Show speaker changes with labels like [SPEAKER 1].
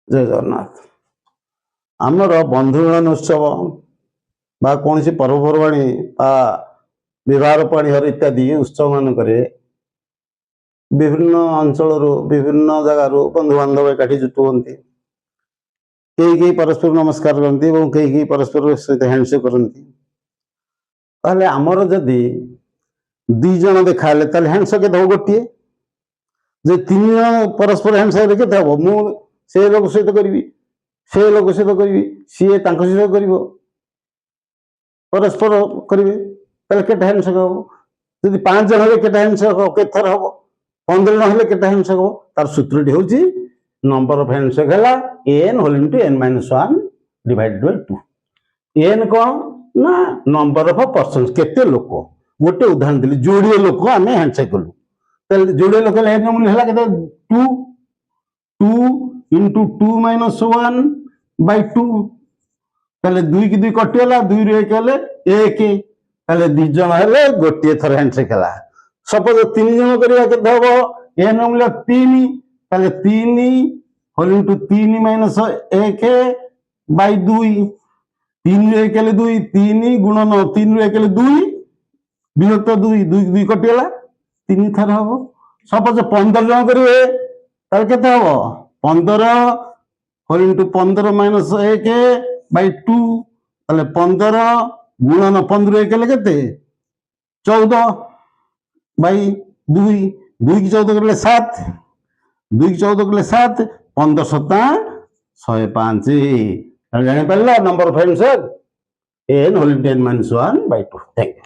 [SPEAKER 1] जय जगन्नाथ। आमर बंधु मिलन उत्सव बा कौन सी पर्वपर्वाणी विवाह पाणीहर इत्यादि उत्सव मानक विभिन्न अंचल विभिन्न जगार बंधु बांधव एकाठी जुटुंट कई परस्पर नमस्कार करती कई परस्पर सहित हैंडसेक करती आमर जदि दी जन देखा हैंडसेक दब गोटे जे तीन जन परस्पर हैंडसेक के हम से लोक सहित करी से लोक सहित करी सी सहित कर परस्पर करेंगे के हैंडसेक हम जब 5 जन हे के हैंडसेक हम के थर हम 15 जन हे के हैंडसेक हम तार सूत्रटी हूँ नंबर ऑफ हैंडसेक है n whole into n minus 1 divided by 2 n कौन ना नंबर ऑफ पर्सन केते लोक गोटे उदाहरण दिल्ली जोड़े लोक आम हैंडसेक कलु जोड़े लोक n मूल्य है के 2 2 इंटू 2 माइनस 1 बाय 2 ताले 2 की 2 कटिगला 2 रु 1 हेले 1 ताले 2 जन हेले गोटे थर हैंडसेक है सपोज 3 जन करबा के दबो n मूल्य 3 ताले 3 होल इंटू 3 माइनस 1 बाय 2 3 रु 1 हेले 2 3 गुणन 3 रु 1 हेले 2 विभक्त 2 2 2 कटिगला 3 थर हम सपोज 15 जन करेंगे ताले केते हम 15 होल इंटू 15 माइनस 1 बाय 2 ताले 15 गुणन 15 1 हेले केते 14 बाय 2 2 की 14 करले 7 2 की 14 करले 7 15 7 105 जानी पारा number of handshake n whole into n minus 1 by 2 thank you.